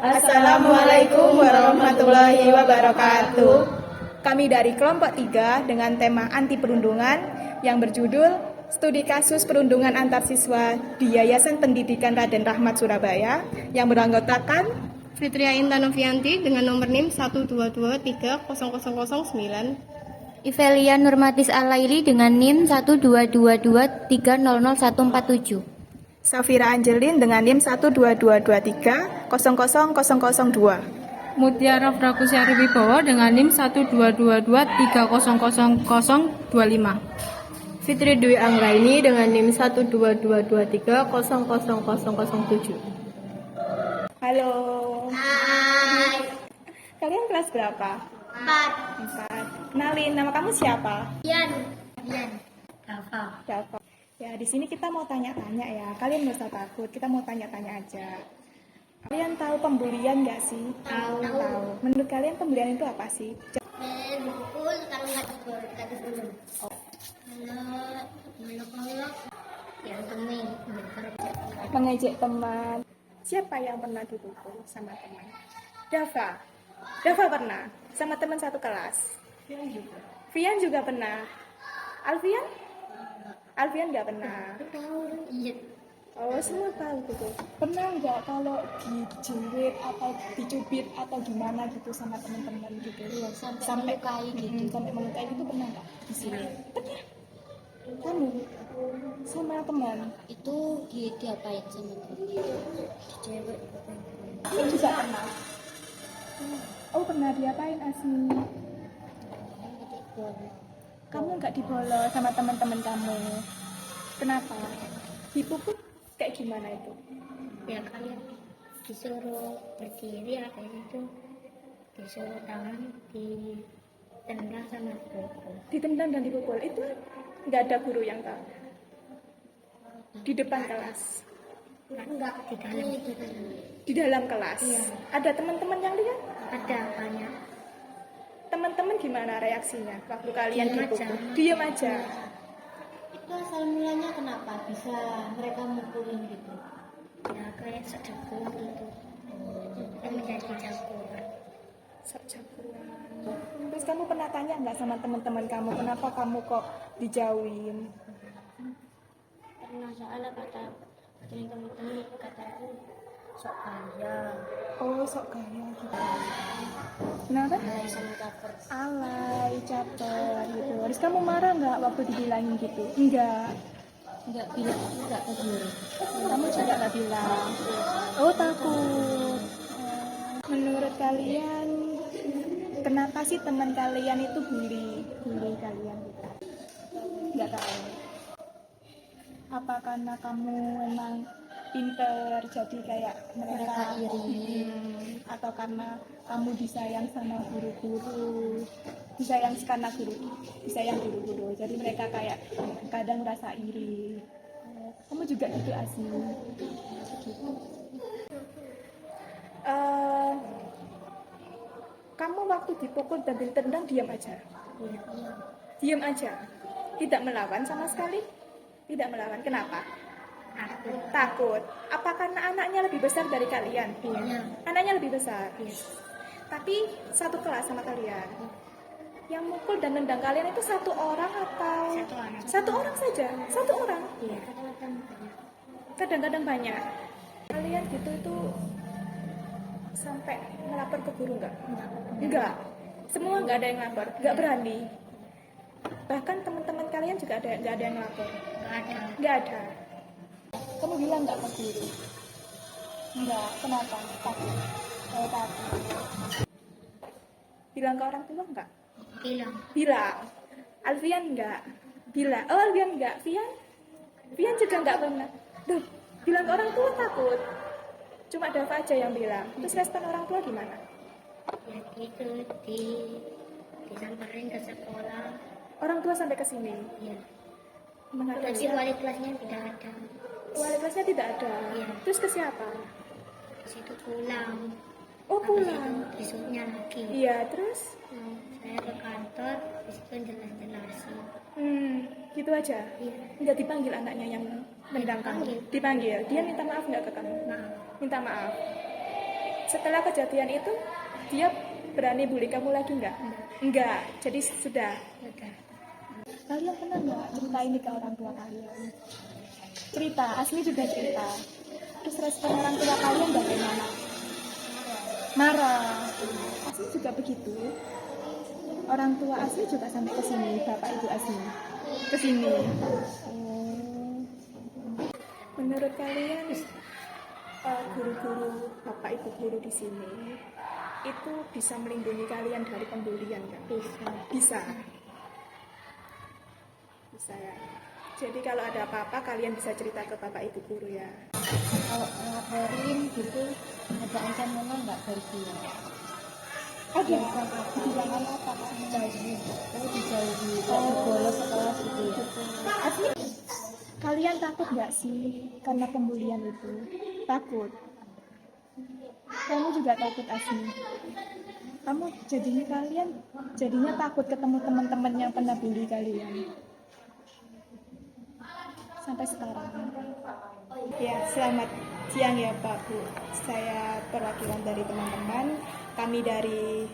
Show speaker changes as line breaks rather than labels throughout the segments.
Assalamualaikum warahmatullahi wabarakatuh. Kami dari kelompok 3 dengan tema anti perundungan yang berjudul Studi Kasus Perundungan Antar Siswa di Yayasan Pendidikan Raden Rahmat Surabaya yang beranggotakan
Fitria Intanovianti dengan nomor NIM 122300009,
Ivelia Nurmatis Alaili dengan NIM 12223000147,
Safira Angelin dengan NIM 12223000002,
Mutiara Prakusyari Wibowo dengan NIM 12223000025,
Fitri Dwi Anggraini dengan NIM 12223000007.
Halo. Hai. Kalian kelas berapa? 4. Kenalin, nama kamu siapa?
Yan.
Siapa? Ya, di sini kita mau tanya-tanya ya. Kalian nggak usah takut, kita mau tanya-tanya aja. Kalian tahu pembulian nggak sih? Tahu. Menurut kalian pembulian itu apa sih?
Dipukul kalau nggak dipukul. Kalau yang demi
Mengejek teman. Siapa yang pernah dipukul sama teman? Dava pernah sama teman satu kelas. Fian juga pernah. Alfian nggak pernah.
Iya.
Oh, semua tahu gitu. Pernah nggak kalau dijerit atau dicubit atau gimana gitu sama teman-teman gitu?
Iya, sampai melukai gitu.
Sampai melukai gitu pernah nggak di sini? Pernah. Kamu sama teman
Itu diapain sama temen? Cewek.
kamu juga pernah? Oh, pernah diapain Asmi? Kamu nggak dibolos sama teman-teman kamu? Kenapa? Dipukul kayak gimana itu?
Ya kalian disuruh berdiri apa itu, disuruh tangan ditendang sama dipukul.
Ditendang dan dipukul itu nggak ada guru yang tahu? Di depan kelas?
Enggak, di dalam.
Di dalam kelas?
Iya.
Ada teman-teman yang lihat?
Ada banyak.
Teman-teman gimana reaksinya waktu kalian
Diam
dipukul?
aja.
Diam aja.
Itu asal mulanya kenapa bisa mereka mukulin gitu? Ya kayak sejago gitu. Yang menjadi jago.
Sok jagoan. Terus kamu pernah tanya nggak sama teman-teman kamu kenapa kamu kok dijauhin?
Pernah soalnya kata teman-teman kataku sok kaya,
Oh, sok gaya gitu. Kenapa?
alay sama caper.
Alay, caper gitu. Terus kamu marah nggak waktu dibilangin gitu? Enggak.
Enggak bilang, enggak ke dia.
Kamu juga nggak bilang. Oh, takut. Menurut kalian, kenapa sih teman kalian itu bully kalian gitu? Nggak tahu. Apa karena kamu memang pinter jadi kayak mereka
iri.
Atau karena kamu disayang sama guru-guru, disayang guru-guru, jadi mereka kayak kadang rasa iri. Kamu juga gitu Asmi? Kamu waktu dipukul dan ditendang diam aja? Diam aja, tidak melawan sama sekali? Tidak melawan, kenapa? Takut. Apa karena anaknya lebih besar dari kalian?
Iya.
Anaknya lebih besar. Tapi satu kelas sama kalian. Yang mukul dan nendang kalian itu satu orang atau?
Satu orang.
Satu orang saja. Satu orang.
Iya, kadang-kadang banyak.
Kadang-kadang banyak. Kalian gitu itu sampai melapor ke guru nggak? Enggak. Semua nggak ada yang lapor. Nggak berani. Bahkan teman-teman kalian juga nggak ada yang lapor. Nggak ada. Kamu bilang nggak ke guru? Enggak. Kenapa? Takut. Oh, takut. Bilang ke orang tua nggak? Bilang. Alfian nggak? Bilang. Oh, Alfian nggak. Fian juga nggak pernah. Duh, bilang ke orang tua takut. Cuma Dava aja yang bilang. Terus respon orang tua gimana?
Ya itu disamperin ke sekolah.
Orang tua sampai ke sini.
Iya.
Menghadap
Tapi
siapa?
wali kelasnya tidak ada.
Wali kelasnya tidak ada.
Iya.
Terus ke siapa?
Situ pulang.
Oh, pulang.
Besoknya lagi.
Iya, terus?
Saya ke kantor, disitu jelas-jelasin.
Gitu aja.
Iya.
Nggak dipanggil anaknya yang nendang kamu? Dipanggil. Dia minta maaf nggak ke kamu?
Maaf.
Minta maaf. Setelah kejadian itu dia berani bully kamu lagi nggak? Enggak. Jadi sudah. Kalian pernah nggak cerita ini ke orang tua kalian? Cerita, Asmi juga cerita. Terus respon orang tua kalian bagaimana? Marah. Asmi juga begitu. Orang tua Asmi juga sampai ke sini, bapak ibu Asmi ke sini. Menurut kalian guru-guru, bapak ibu guru di sini itu bisa melindungi kalian dari pembulian nggak? Bisa. Bisa ya. Jadi kalau ada apa-apa kalian bisa cerita ke bapak ibu guru ya.
Kalau ngelaporin gitu ada ancaman nggak dari dia?
Ada. Bilangan apa?
Dijauhi, nggak bolos sekolah gitu.
Asli, kalian takut nggak sih karena pembulian itu? Takut. Kamu juga takut Asmi. Kamu jadinya takut ketemu teman-teman yang pernah bully kalian. Sampai sekarang. Ya, selamat siang ya Pak Bu. Saya perwakilan dari teman-teman. Kami dari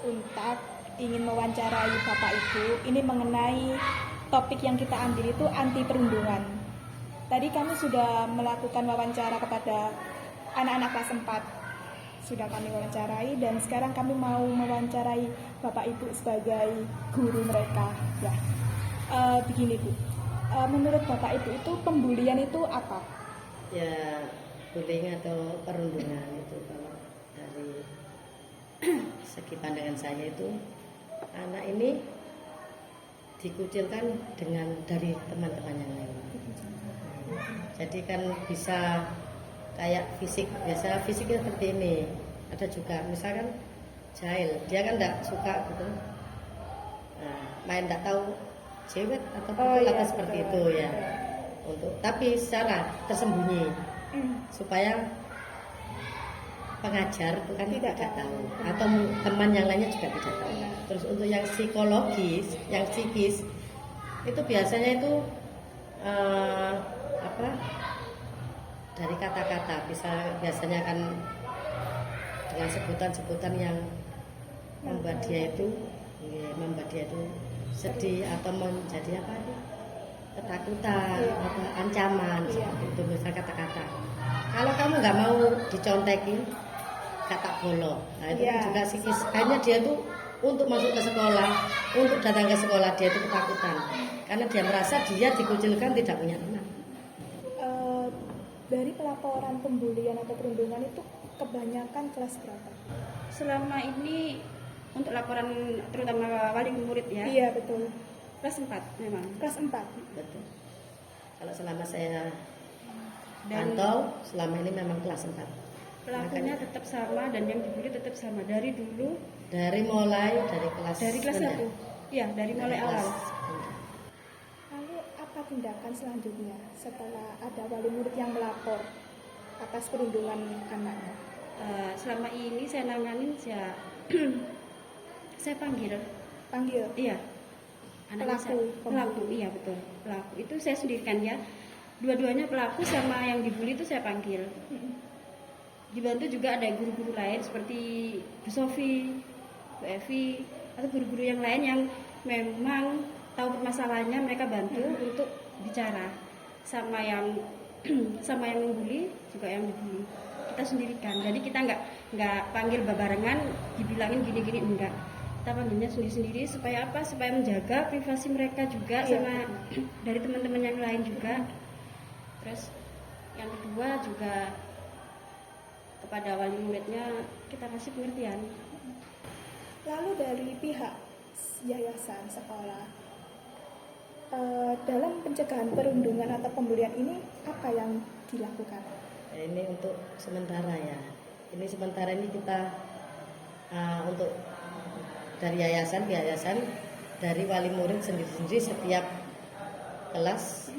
UNTAD ingin mewawancarai Bapak Ibu. Ini mengenai topik yang kita ambil itu anti perundungan. Tadi kami sudah melakukan wawancara kepada anak-anak kelas 4. Sudah kami wawancarai dan sekarang kami mau mewawancarai Bapak Ibu sebagai guru mereka. Ya, begini Bu. Menurut Bapak Ibu itu pembulian itu apa?
Ya, bullying atau perundungan itu kalau dari segi pandangan saya itu anak ini dikucilkan dari teman-teman yang lain. Jadi kan bisa kayak biasa fisiknya seperti ini. Ada juga misalkan jahil, dia kan enggak suka gitu. Nah, main enggak tahu cewek atau atau seperti itu ya. Tapi secara tersembunyi supaya pengajar itu kan tidak tahu atau teman yang lainnya juga tidak tahu. Terus untuk yang psikologis, yang psikis itu biasanya itu dari kata-kata biasanya kan dengan sebutan-sebutan yang membuat dia itu sedih atau menjadi ketakutan atau ancaman seperti itu, misal kata-kata. Kalau kamu nggak mau dicontekin kata bolong, nah itu kan juga psikis. Hanya dia tuh untuk masuk ke sekolah, untuk datang ke sekolah dia itu ketakutan karena dia merasa dia dikucilkan, tidak punya teman.
Dari pelaporan pembulian atau perundungan itu kebanyakan kelas berapa?
Selama ini untuk laporan terutama wali murid ya.
Iya betul.
Kelas 4 memang.
Kelas 4.
Betul. Kalau selama saya pantau selama ini memang kelas 4.
Pelakunya tetap sama dan yang dibully tetap sama dari dulu.
Dari kelas
1. Iya, dari mulai awal.
Lalu apa tindakan selanjutnya setelah ada wali murid yang melapor atas perundungan anaknya?
Selama ini saya nanganin saya panggil. Iya. Pelaku, iya betul. Pelaku itu saya sendirikan ya. Dua-duanya pelaku sama yang dibully itu saya panggil. Dibantu juga ada guru-guru lain seperti Bu Sofi, Bu Evi, atau guru-guru yang lain yang memang tahu permasalahannya, mereka bantu untuk bicara sama yang membuli juga yang dibully. Kita sendirikan, jadi kita nggak panggil babarengan dibilangin gini-gini, enggak. Kita panggilnya sendiri-sendiri supaya apa? Supaya menjaga privasi mereka juga sama dari teman-teman yang lain juga. Terus yang kedua juga kepada wali muridnya kita kasih pengertian.
Lalu dari pihak yayasan sekolah dalam pencegahan perundungan atau pembulian ini apa yang dilakukan?
Ini untuk sementara ya. Ini sementara ini kita untuk dari yayasan ke yayasan, dari wali murid sendiri-sendiri setiap kelas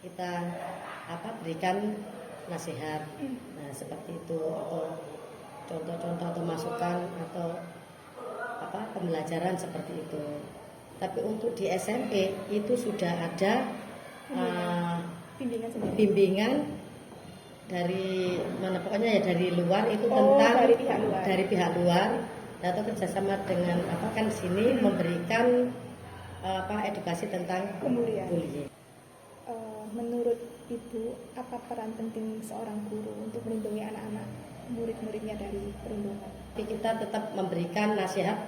kita berikan nasihat. Nah, seperti itu atau contoh-contoh atau masukan atau pembelajaran seperti itu. Tapi untuk di SMP itu sudah ada bimbingan dari mana pokoknya ya dari luar itu
Oh,
tentang
dari pihak luar.
atau kerjasama dengan apa kan di sini memberikan edukasi tentang
Kemudian,
bullying.
menurut Ibu, apa peran penting seorang guru untuk melindungi anak-anak murid-muridnya dari perundungan?
Tapi kita tetap memberikan nasihat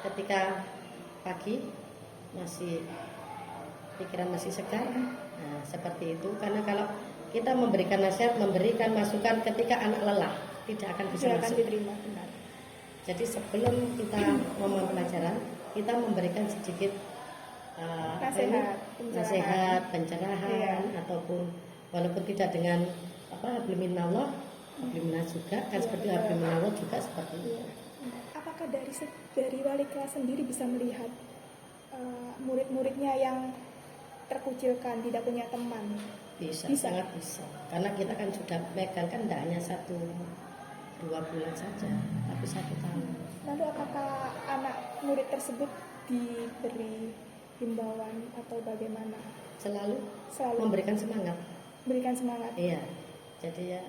ketika pagi masih pikiran masih segar, nah, seperti itu. Karena kalau kita memberikan nasihat, memberikan masukan ketika anak lelah, tidak akan bisa
Tidak akan
masuk.
diterima, benar.
Jadi sebelum kita ngomong pelajaran, kita memberikan sedikit nasihat, pencerahan, ataupun walaupun tidak dengan habliminallah, habliminallah juga kan seperti habliminallah juga seperti itu.
Apakah dari wali kelas sendiri bisa melihat murid-muridnya yang terkucilkan, tidak punya teman?
Bisa,
Bisa.
sangat bisa. Karena kita kan sudah megang kan tidak hanya 1-2 bulan saja, tapi 1 tahun.
Lalu apakah anak murid tersebut diberi himbauan atau bagaimana?
Selalu
Selalu
memberikan semangat.
berikan semangat.
Iya. Jadi ya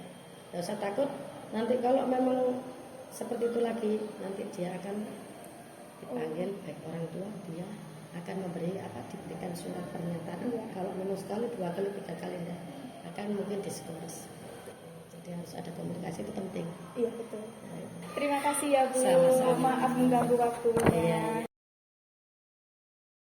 tidak usah takut. Nanti kalau memang seperti itu lagi, nanti dia akan dipanggil baik orang tua, dia akan diberikan surat pernyataan.
Iya.
Kalau memang sekali, 2 kali, 3 kali enggak, akan mungkin diskors. Jadi harus ada komunikasi, itu penting.
Iya, betul. Terima kasih ya Bu.
Sama-sama.
Maaf mengganggu waktunya.
Iya.